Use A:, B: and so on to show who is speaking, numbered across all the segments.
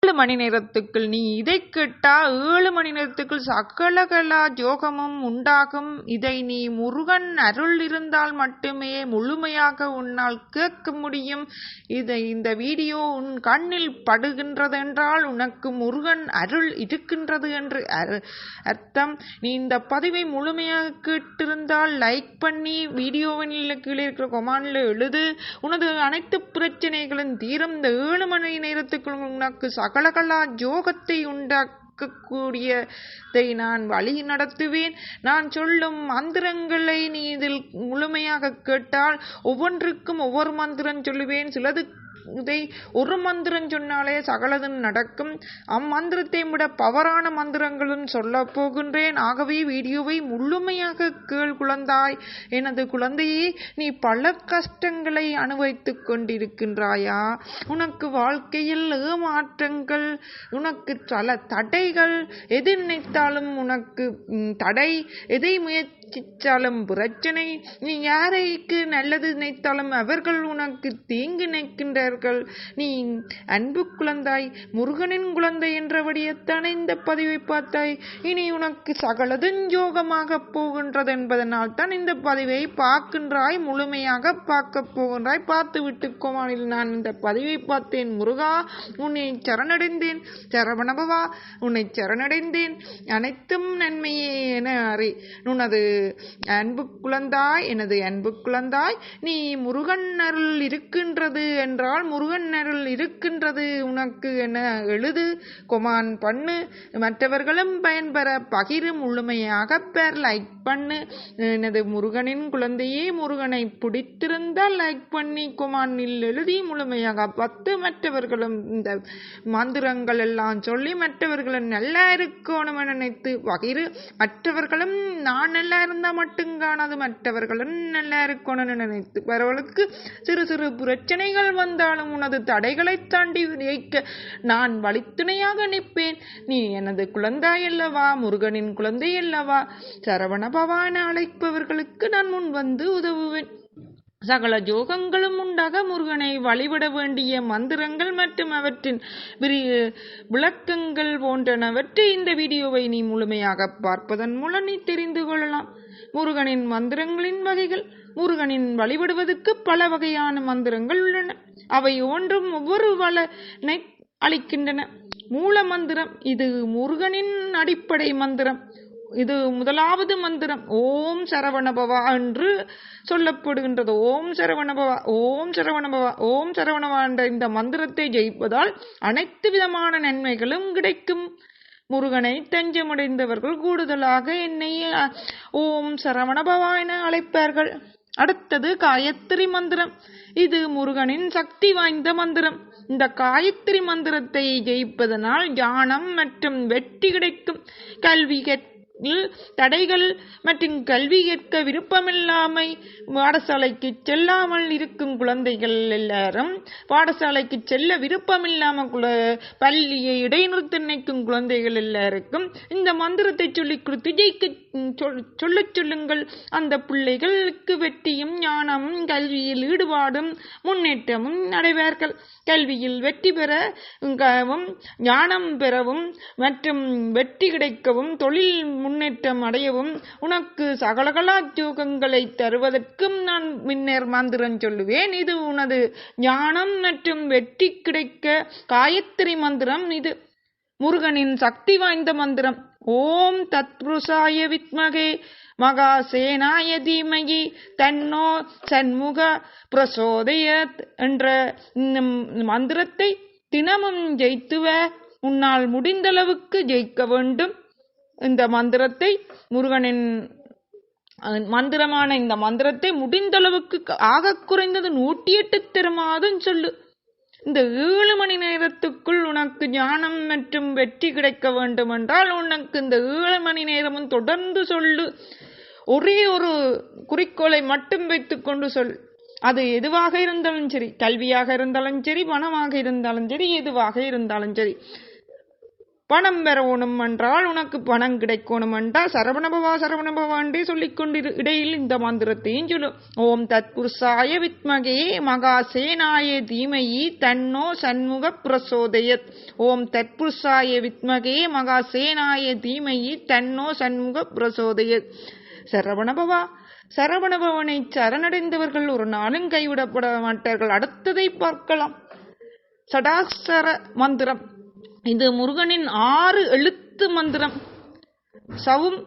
A: 7 மணி நேரத்துக்குள் நீ இதை கேட்டா 7 மணி நேரத்துக்குள் சகலகலா ஜோகமும் உண்டாகும். இதை நீ முருகன் அருள் இருந்தால் மட்டுமே முழுமையாக உன்னால் கேட்க முடியும். இந்த வீடியோ உன் கண்ணில் படுகின்றதென்றால் உனக்கு முருகன் அருள் இருக்கின்றது என்று அர்த்தம். நீ இந்த பதிவை முழுமையாக கேட்டிருந்தால் லைக் பண்ணி வீடியோவின் கீழே இருக்கிற கொமாண்டில் எழுது. உனது அனைத்து பிரச்சனைகளும் தீரும். இந்த 7 மணி நேரத்துக்குள் உனக்கு சகலகலா ஜோகத்தை உண்டாக்கக்கூடியதை நான் வழி நடத்துவேன். நான் சொல்லும் மந்திரங்களை நீ இதில் முழுமையாக கேட்டால் ஒவ்வொன்றுக்கும் ஒவ்வொரு மந்திரம் சொல்லுவேன். சிலது இதை ஒரு மந்திரம் சொன்னாலே சகலதும் நடக்கும். அம்மந்திரத்தை விட பவரான மந்திரங்களும் சொல்ல போகின்றேன். ஆகவே வீடியோவை முழுமையாக கேள் குழந்தாய். எனது குழந்தையே, நீ பல கஷ்டங்களை அனுபவித்துக் கொண்டிருக்கின்றாயா? உனக்கு வாழ்க்கையில் ஏமாற்றங்கள், உனக்கு பல தடைகள். எது நினைத்தாலும் உனக்கு தடை, எதை முயற்சித்தாலும் பிரச்சனை. நீ யாரைக்கு நல்லது நினைத்தாலும் அவர்கள் உனக்கு தீங்கு நினைக்கின்ற. நீ அன்பு குழந்தாய், முருகனின் குழந்தை என்றபடியத்தானே இந்த பதிவை பார்த்தாய். இனி உனக்கு சகலதும் யோகமாக போகின்றது என்பதனால் தான் இந்த பதிவை பார்க்கின்றாய். முழுமையாக பார்க்க போகின்றாய். பார்த்து விட்டு கோமானில் நான் இந்த பதிவை பார்த்தேன். முருகா, உன்னை சரணடைந்தேன். சரவணபவா, உன்னை சரணடைந்தேன். அனைத்தும் நன்மையே என அறி. உனது அன்பு குழந்தாய், எனது அன்பு குழந்தாய், நீ முருகன் அருள் இருக்கின்றது என்றால் முருகன் அருள் இருக்கின்றது உனக்கு என எழுது, கொமான் பண்ணு. மற்றவர்களும் பயன்பெற பகிரு. முழுமையாக பேர் லைக் பண்ணு. எனது முருகனின் குழந்தையே, முருகனை பிடித்திருந்தால் லைக் பண்ணி கொமானில் எழுதி முழுமையாக 10 மற்றவர்களும் இந்த மந்திரங்கள் எல்லாம் சொல்லி மற்றவர்களும் நல்லா இருக்கணும் என நினைத்து பகிரு. மற்றவர்களும் நான் நல்லா இருந்தால் மட்டும் காணாது, மற்றவர்களும் நல்லா இருக்கணும்னு நினைத்து வரவர்களுக்கு சிறு சிறு பிரச்சனைகள் வந்தாலும் உனது தடைகளை தாண்டி ஜெயிக்க நான் வழித்துணையாக நிற்பேன். நீ எனது குழந்தாய் அல்லவா, முருகனின் குழந்தை அல்லவா. சரவண பவான அழைப்பவர்களுக்கு நான் முன் வந்து உதவுவேன். சகல ஜோகங்களும் உண்டாக முருகனை வழிபட வேண்டிய மந்திரங்கள் மற்றும் அவற்றின் விளக்கங்கள் போன்றனவற்றை இந்த வீடியோவை நீ முழுமையாக பார்ப்பதன் மூலம் நீ தெரிந்து கொள்ளலாம். முருகனின் மந்திரங்களின் வகைகள். முருகனின் வழிபடுவதற்கு பல வகையான மந்திரங்கள் உள்ளன. அவை ஒன்றும் ஒவ்வொரு பலனை அளிக்கின்றன. மூல மந்திரம், இது முருகனின் அடிப்படை மந்திரம். இது முதலாவது மந்திரம். ஓம் சரவணபவா என்று சொல்லப்படுகின்றது. ஓம் சரவணபவா, ஓம் சரவணபவா, ஓம் சரவணபவா என்ற இந்த மந்திரத்தை ஜெயிப்பதால் அனைத்து விதமான நன்மைகளும் கிடைக்கும். முருகனை தஞ்சமடைந்தவர்கள் கூடுதலாக என்னை ஓம் சரவணபவா என அழைப்பார்கள். அடுத்தது காயத்ரி மந்திரம். இது முருகனின் சக்தி வாய்ந்த மந்திரம். இந்த காயத்ரி மந்திரத்தை ஜெயிப்பதனால் ஞானம் மற்றும் வெற்றி கிடைக்கும். கல்வி தடைகள் மற்றும் கல்வி கேட்க விருப்பமில்லாமை பாடசாலைக்கு செல்லாமல் இருக்கும் குழந்தைகள் எல்லாரும், பாடசாலைக்கு செல்ல விருப்பமில்லாமல் பள்ளியை இடைநிறுத்த நினைக்கும் குழந்தைகள் எல்லாருக்கும் இந்த மந்திரத்தை சொல்லிக் கொடுத்து ஜெயிக்க சொல்லுங்கள். அந்த பிள்ளைகளுக்கு வெற்றியும் ஞானமும் கல்வியில் ஈடுபாடும் முன்னேற்றமும் அடைவார்கள். கல்வியில் வெற்றி பெறவும் ஞானம் பெறவும் மற்றும் வெற்றி கிடைக்கவும் தொழில் முன்னேற்றம் அடையவும் உனக்கு சகலகலா யோகங்களை தருவதற்கும் நான் முன்னர் மந்திரம் சொல்லுவேன். இது உனது ஞானம் மற்றும் வெற்றி கிடைக்க காயத்ரி மந்திரம். இது முருகனின் சக்தி வாய்ந்த மந்திரம். ஓம் தத்புருஷாய வித்மகே மகாசேனாய தீமகி தன்னோ சண்முக பிரசோதயத் என்ற மந்திரத்தை தினமும் ஜெயித்துவ. உன்னால் முடிந்தளவுக்கு ஜெயிக்க வேண்டும். இந்த மந்திரத்தை, முருகனின் மந்திரமான இந்த மந்திரத்தை முடிந்தளவுக்கு ஆக குறைந்தது 108 திருமாதம் சொல்லு. இந்த 7 மணி நேரத்துக்குள் உனக்கு ஞானம் மற்றும் வெற்றி கிடைக்க வேண்டும் என்றால் உனக்கு இந்த 7 மணி நேரமும் தொடர்ந்து சொல்லு. ஒரே ஒரு குறிக்கோளை மட்டும் வைத்துக் கொண்டு சொல். அது எதுவாக இருந்தாலும் சரி, கல்வியாக இருந்தாலும் சரி, பணமாக இருந்தாலும் சரி, எதுவாக இருந்தாலும் சரி. பணம் பெறணும் என்றால் உனக்கு பணம் கிடைக்கணும் என்றால் சரவணபவா சரவணபவா என்றே சொல்லிக்கொண்டு இடையில் இந்த மந்திரத்தையும் சொல்லும். ஓம் தத்புருஷாய வித்மகே மகாசேனாய தீமயி தன்னோ சண்முக பிரசோதயத். ஓம் தத்புருஷாய வித்மகே மகாசேனாய தீமயி தன்னோ சண்முக பிரசோதயத். சரவணபவா சரவணபவனை சரணடைந்தவர்கள் ஒரு நாளும் கைவிடப்பட மாட்டார்கள். அடுத்ததை பார்க்கலாம். சடாக்ஷர மந்திரம். இது முருகனின் 6 எழுத்து மந்திரம். சவும்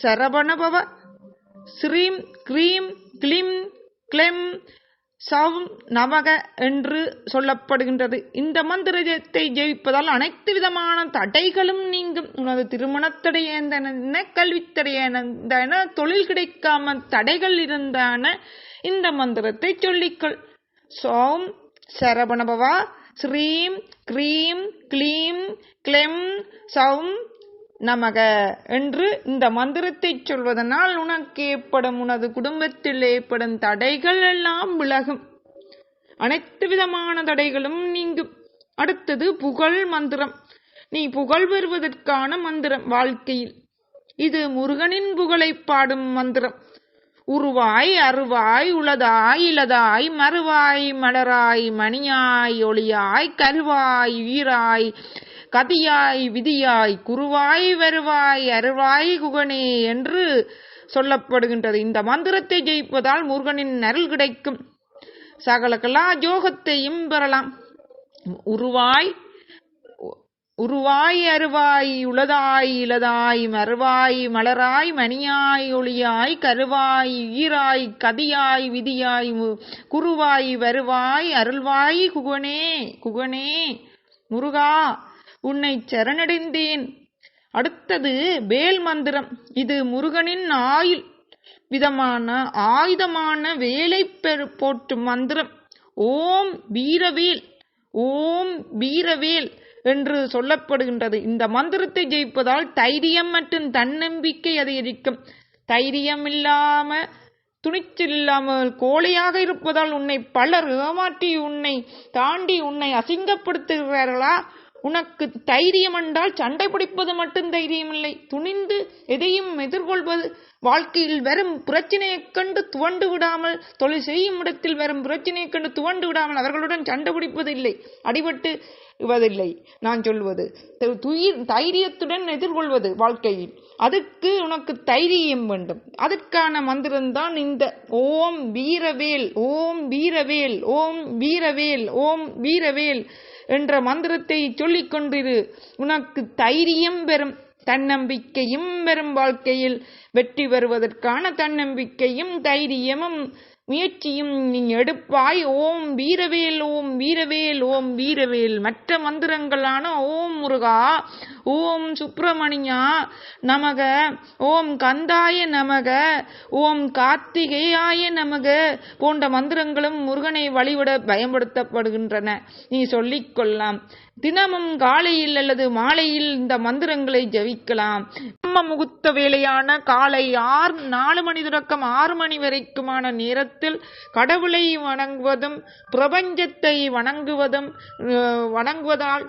A: சரவணபவ ஸ்ரீம் க்ரீம் க்ளீம் க்ளெம் சவும் நமக என்று சொல்லப்படுகின்றது. இந்த மந்திரத்தை ஜெயிப்பதால் அனைத்து விதமான தடைகளும் நீங்கும். உனது திருமணத்தடையன, கல்வித்தடையன, தொழில் கிடைக்காம தடைகள் இருந்தான இந்த மந்திரத்தை சொல்லிக்கொள். சோம் சரவணபவா ஸ்ரீம் க்ரீம் க்ளீம் க்ளெம் சவும் நமக என்று இந்த மந்திரத்தை சொல்வதனால் உனக்கு ஏற்படும், உனது குடும்பத்தில் ஏற்படும் தடைகள் எல்லாம் விலகும். அனைத்து விதமான தடைகளும் நீங்கும். அடுத்தது புகழ் மந்திரம். நீ புகழ் பெறுவதற்கான மந்திரம் வாழ்க்கையில். இது முருகனின் புகழை பாடும் மந்திரம். உருவாய் அருவாய் உளதாய் இலதாய் மறுவாய் மலராய் மணியாய் ஒளியாய் கருவாய் வீராய் கதியாய் விதியாய் குருவாய் வருவாய் அருவாய் குகனே என்று சொல்லப்படுகின்றது. இந்த மந்திரத்தை ஜெயிப்பதால் முருகனின் அருள் கிடைக்கும். சகல கலா யோகத்தையும் பெறலாம். உருவாய் அருவாய் உளதாய் இலதாய் மறுவாய் மலராய் மணியாய் ஒளியாய் கருவாய் ஈராய் கதியாய் விதியாய் குருவாய் வருவாய் அருள்வாய் குகனே குகனே முருகா உன்னை சரணடைந்தேன். அடுத்தது வேல் மந்திரம். இது முருகனின் ஆயுதமான வேலை போற்றும் மந்திரம். ஓம் வீரவேல் ஓம் வீரவேல் என்று சொல்லப்படுகின்றது. இந்த மந்திரத்தை ஜெயிப்பதால் தைரியம் மற்றும் தன்னம்பிக்கை அதிகரிக்கும். தைரியம் இல்லாம துணிச்சல் இல்லாமல் கோழையாக இருப்பதால் உன்னை பலர் ஏமாற்றி உன்னை தாண்டி உன்னை அசிங்கப்படுத்துகிறார்களா? உனக்கு தைரியம் என்றால் சண்டை பிடிப்பது மட்டும் தைரியம் இல்லை, துணிந்து எதையும் எதிர்கொள்வது. வாழ்க்கையில் வரும் பிரச்சனையை கண்டு துவண்டு விடாமல், தொழில் செய்யும் இடத்தில் வரும் பிரச்சனையை கண்டு துவண்டு விடாமல் அவர்களுடன் சண்டை பிடிப்பது இல்லை, அடிபட்டு விடுவதில்லை. நான் சொல்வது தைரியத்துடன் எதிர்கொள்வது வாழ்க்கையில். அதுக்கு உனக்கு தைரியம் வேண்டும். அதற்கான மந்திரம்தான் இந்த ஓம் வீரவேல் ஓம் வீரவேல் ஓம் வீரவேல் ஓம் வீரவேல் என்ற மந்திரத்தை சொல்லிக் கொண்டிரு. உனக்கு தைரியம் பெறும், தன்னம்பிக்கையும் பெறும். வாழ்க்கையில் வெற்றி பெறுவதற்கான தன்னம்பிக்கையும் தைரியமும் முயற்சியும் நீ எடுப்பாய். ஓம் வீரவேல் ஓம் வீரவேல் ஓம் வீரவேல். மற்ற மந்திரங்களான ஓம் முருகா, ஓம் சுப்பிரமணியா நமக, ஓம் கந்தாய நமக, ஓம் கார்த்திகேயாய நமக போன்ற மந்திரங்களும் முருகனை வழிபட பயன்படுத்தப்படுகின்றன. நீ சொல்லிக் கொள்ளலாம். தினமும் காலையில் அல்லது மாலையில் இந்த மந்திரங்களை ஜபிக்கலாம். பிரம்ம முகூர்த்த வேளையான காலை 4 மணி தொடக்கம் 6 மணி வரைக்குமான நேரத்தில் கடவுளை வணங்குவதும் பிரபஞ்சத்தை வணங்குவதால்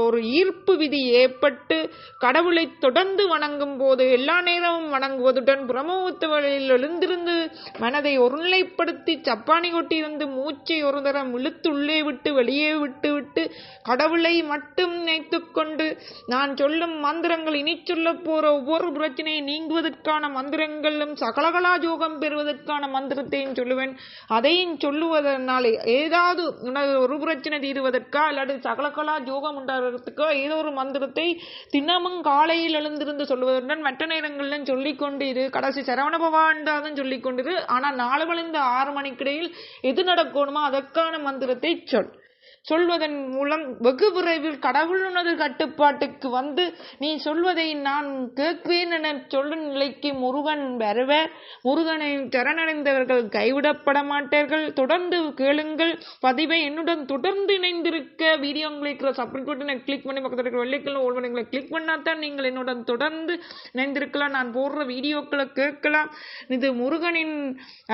A: ஒரு ஈர்ப்பு விதி ஏற்பட்டு கடவுளை தொடர்ந்து வணங்கும் போது எல்லா நேரமும் வணங்குவதுடன் பிரம்மமுகூர்த்த வேளையில் எழுந்திருந்து மனதை ஒருநிலைப்படுத்தி சப்பானி கொட்டியிருந்து மூச்சை ஒரு தரம் இழுத்து உள்ளே விட்டு வெளியே விட்டு கடவுளை மட்டும் நினைத்துக் கொண்டு நான் சொல்லும் மந்திரங்கள், இனி சொல்ல போற ஒவ்வொரு பிரச்சனையை நீங்குவதற்கான மந்திரங்களும் சகலகலா யோகம் பெறுவதற்கான மந்திரத்தையும் சொல்லுவேன். அதையும் சொல்லுவதனாலே ஏதாவது ஒரு பிரச்சனை தீருவதற்கா அல்லது சகலகலா யோகம் உண்டாகிறதுக்கோ ஏதோ ஒரு மந்திரத்தை தினமும் காலையில் எழுந்திருந்து சொல்லுவதுடன் மற்ற நேரங்களிலும் சொல்லிக் கொண்டிரு. கடைசி சரவணபவாண்டாதான் சொல்லிக் கொண்டிரு. ஆனால் 4 மணிந்து 6 மணிக்கிடையில் எது நடக்கணுமோ அதற்கான மந்திரத்தை சொல்வதன் மூலம் வெகு விரைவில் கடவுள் உனது கட்டுப்பாட்டுக்கு வந்து நீ சொல்வதை நான் கேட்பேன் என சொல்லும் நிலைக்கு முருகன் வருவர். முருகனை சரணடைந்தவர்கள் கைவிடப்பட மாட்டார்கள். தொடர்ந்து கேளுங்கள். பதிவை என்னுடன் தொடர்ந்து இணைந்திருக்க வீடியோ உங்களுக்கு சப்ஸ்கிரைப் பட்டனை கிளிக் பண்ணி பக்கத்தில் இருக்கிற வெள்ளைக்கல்ல ஓல் பண்ணி கிளிக் பண்ணாதான் நீங்கள் என்னுடன் தொடர்ந்து இணைந்திருக்கலாம். நான் போடுற வீடியோக்களை கேட்கலாம். இது முருகனின்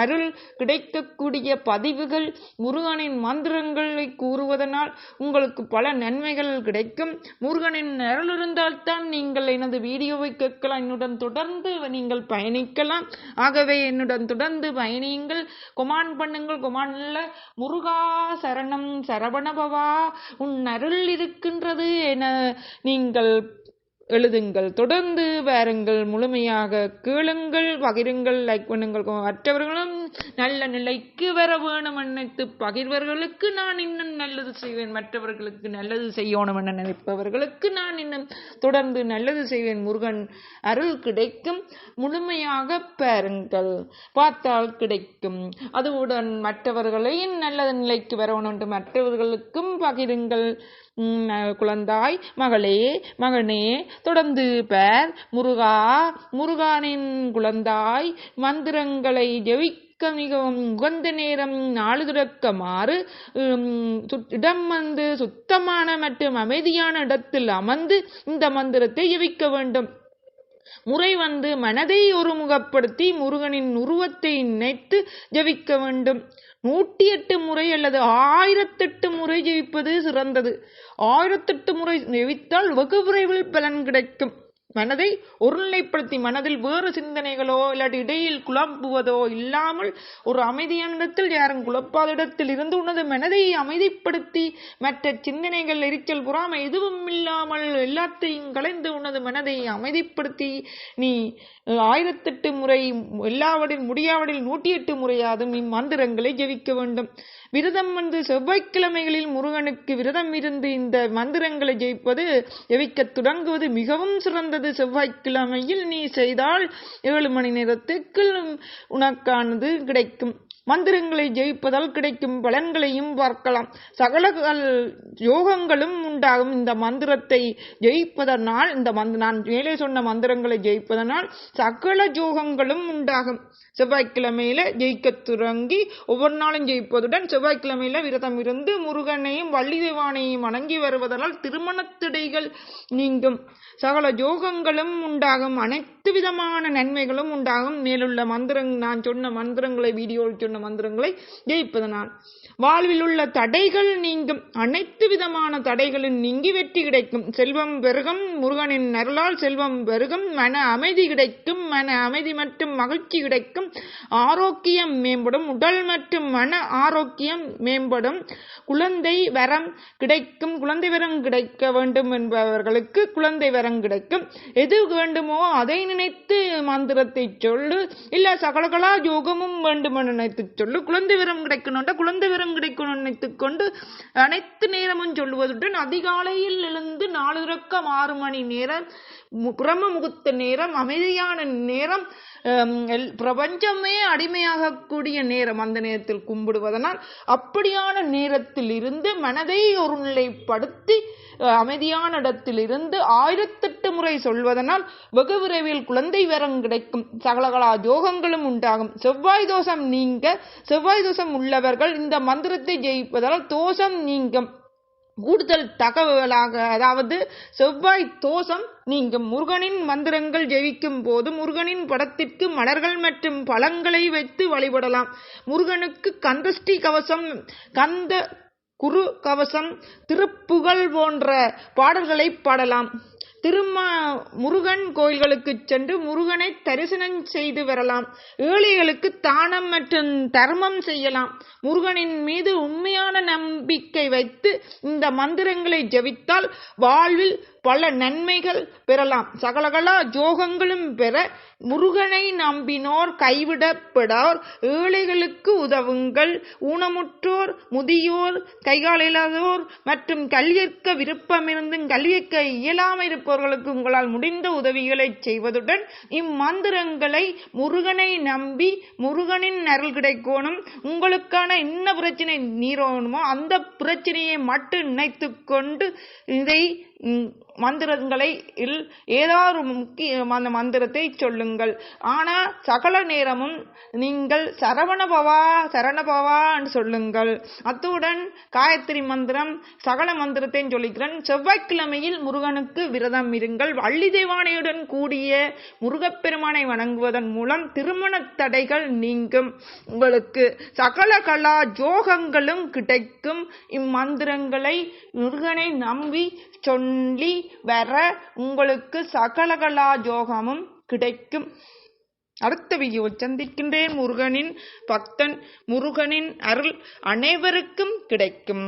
A: அருள் கிடைக்கக்கூடிய பதிவுகள். முருகனின் மந்திரங்களை கூறுவது ஜெயிப்பதனால் உங்களுக்கு பல நன்மைகள் கிடைக்கும். முருகனின் அருள் இருந்தால்தான் நீங்கள் எனது வீடியோவை கேட்கலாம், என்னுடன் தொடர்ந்து நீங்கள் பயணிக்கலாம். ஆகவே என்னுடன் தொடர்ந்து பயணியுங்கள், கொமான் பண்ணுங்கள். கொமான்ல முருகா சரணம் சரவணபவா உன் அருள் இருக்கின்றது என நீங்கள் எழுதுங்கள். தொடர்ந்து வாருங்கள், முழுமையாக கேளுங்கள், பகிருங்கள், லைக் பண்ணுங்கள். மற்றவர்களும் நல்ல நிலைக்கு வர வேணும் நினைத்து பகிர்வர்களுக்கு நான் இன்னும் நல்லது செய்வேன், மற்றவர்களுக்கு நல்லது செய்யணும் என நினைப்பவர்களுக்கு நான் இன்னும் தொடர்ந்து நல்லது செய்வேன். முருகன் அருள் கிடைக்கும், முழுமையாக பாருங்கள், பார்த்தால் கிடைக்கும். அதுவுடன் மற்றவர்களையும் நல்ல நிலைக்கு வரணும் என்று மற்றவர்களுக்கும் பகிருங்கள். குழந்தாய், மகளே, மகனே, தொடர்ந்து பேர் முருகா, முருகானின் குழந்தாய், மந்திரங்களை ஜெபிக்க மிகவும் உகந்த நேரம் நாளு துறக்கமாறு இடம் வந்து சுத்தமான மற்றும் அமைதியான இடத்தில் அமர்ந்து இந்த மந்திரத்தை ஜெபிக்க வேண்டும். முறை வந்து மனதை ஒருமுகப்படுத்தி முருகனின் உருவத்தை நினைத்து ஜெபிக்க வேண்டும். 108 முறை அல்லது 1008 முறை ஜெயிப்பது சிறந்தது. 1008 முறை ஜெயித்தால் வெகு விரைவில் பலன் கிடைக்கும். மனதை ஒருநிலைப்படுத்தி மனதில் வேறு சிந்தனைகளோ இல்லாட்டி இடையில் குழம்புவதோ இல்லாமல் ஒரு அமைதியான இடத்தில், யாரும் குழப்பாத இடத்தில் இருந்து உனது மனதை அமைதிப்படுத்தி மற்ற சிந்தனைகள், எரிச்சல், பொறாமை எதுவும் இல்லாமல் எல்லாத்தையும் கலைந்து உனது மனதை அமைதிப்படுத்தி நீ 1008 முறை, எல்லாவற்றில் முடியாவடில் 108 முறையாதும் இம்மந்திரங்களை ஜெபிக்க வேண்டும். விரதம் வந்து செவ்வாய்க்கிழமைகளில் முருகனுக்கு விரதம் இருந்து இந்த மந்திரங்களை ஜெபிக்க தொடங்குவது மிகவும் சிறந்தது. செவ்வாய்க்கிழமையில் நீ செய்தால் 7 மணி நேரத்துக்கு உனக்கானது கிடைக்கும். மந்திரங்களை ஜெயிப்பதால் கிடைக்கும் பலன்களையும் பார்க்கலாம். சகல யோகங்களும் உண்டாகும். இந்த மந்திரத்தை ஜெயிப்பதனால், நான் மேலே சொன்ன மந்திரங்களை ஜெயிப்பதனால் சகல யோகங்களும் உண்டாகும். செவ்வாய்க்கிழமையில ஜெயிக்க தொடங்கி ஒவ்வொரு நாளும் ஜெயிப்பதுடன் செவ்வாய்க்கிழமையில விரதம் இருந்து முருகனையும் வள்ளி தேவானையும் வணங்கி வருவதனால் திருமணத்தடைகள் நீங்கும், சகல யோகங்களும் உண்டாகும், அனைத்து விதமான நன்மைகளும் உண்டாகும். மேலுள்ள நான் சொன்ன மந்திரங்களை, வீடியோவில் சொன்ன மந்திரங்களை ஜெயிப்பதனால் வாழ்வில் உள்ள தடைகள் நீங்கும், அனைத்து விதமான தடைகளும் நீங்கி வெற்றி கிடைக்கும். செல்வம் பெருகும், முருகனின் அருளால் செல்வம் பெருகும், மன அமைதி கிடைக்கும், மன அமைதி மற்றும் மகிழ்ச்சி கிடைக்கும், ஆரோக்கியம் மேம்படும், உடல் மற்றும் மன ஆரோக்கியம் மேம்படும், குழந்தை வரம் கிடைக்கும். குழந்தை வரம் கிடைக்க வேண்டும் என்பவர்களுக்கு குழந்தை வரம் கிடைக்கும். எது வேண்டுமோ அதை நினைத்து மந்திரத்தை சொல்லு, இல்ல சகலகலா யோகமும் வேண்டும் நினைத்து சொல்லு. குழந்தை வரம் கிடைக்கணும்டா குழந்தை வரம் கிடைக்கணும் நினைத்துக் கொண்டு அனைத்து நேரமும் சொல்லுவதுடன் அதிகாலையில் எழுந்து 4 மணி நேரம் பிரம்ம முகூர்த்த நேரம், அமைதியான நேரம், பிரபஞ்சமே அடிமையாக கூடிய நேரம், அந்த நேரத்தில் கும்பிடுவதனால் அப்படியான நேரத்தில் இருந்து மனதை ஒருநிலைப்படுத்தி அமைதியான இடத்தில் இருந்து 1008 முறை சொல்வதனால் வெகு விரைவில் குழந்தை வரம் கிடைக்கும், சகலகலா யோகங்களும் உண்டாகும். செவ்வாய் தோஷம் நீங்க, செவ்வாய் தோஷம் உள்ளவர்கள் இந்த மந்திரத்தை ஜெயிப்பதால் தோஷம் நீங்கும். கூடுதல் தகவலாக, அதாவது செவ்வாய் தோஷம் நீங்கும். முருகனின் மந்திரங்கள் ஜெயிக்கும் போது முருகனின் படத்திற்கு மலர்கள் மற்றும் பழங்களை வைத்து வழிபடலாம். முருகனுக்கு கந்தஷ்டி கவசம், கந்த குரு கவசம், திருப்புகழ் போன்ற பாடல்களை பாடலாம். முருகன் கோயில்களுக்கு சென்று முருகனை தரிசனம் செய்து வரலாம். ஏழைகளுக்கு தானம் மற்றும் தர்மம் செய்யலாம். முருகனின் மீது உண்மையான நம்பிக்கை வைத்து இந்த மந்திரங்களை ஜெபித்தால் வாழ்வில் பல நன்மைகள் பெறலாம், சகலகலா யோகங்களும் பெற முருகனை நம்பினோர் கைவிடப்படார். ஏழைகளுக்கு உதவுங்கள். ஊனமுற்றோர், முதியோர், கைகால் இல்லாதோர் மற்றும் கல்வியற்க விருப்பமிருந்தும் கல்வியற்க இயலாமல் இருப்பவர்களுக்கு உங்களால் முடிந்த உதவிகளை செய்வதுடன் இம்மந்திரங்களை முருகனை நம்பி முருகனின் அருள் கிடைக்கணும். உங்களுக்கான என்ன பிரச்சனை நீரோணுமோ அந்த பிரச்சனையை மட்டும் நினைத்து கொண்டு இதை மந்திரங்களை ஏதாவது முக்கிய அந்த மந்திரத்தை சொல்லுங்கள். ஆனால் சகல நேரமும் நீங்கள் சரணபவா என்று சொல்லுங்கள். அத்துடன் காயத்ரி மந்திரம் சகல மந்திரத்தையும் சொல்லிக்கிறேன். செவ்வாய்க்கிழமையில் முருகனுக்கு விரதம் இருங்கள். வள்ளி தெய்வானையுடன் கூடிய முருகப்பெருமானை வணங்குவதன் மூலம் திருமண தடைகள் நீங்கும். உங்களுக்கு சகல கலா ஜோகங்களும் கிடைக்கும். இம்மந்திரங்களை முருகனை நம்பி சொல்லி வர உங்களுக்கு சகல கலா ஜோகமும் கிடைக்கும். அடுத்த வீடியோ சந்திக்கின்றேன். முருகனின் பக்தன், முருகனின் அருள் அனைவருக்கும் கிடைக்கும்.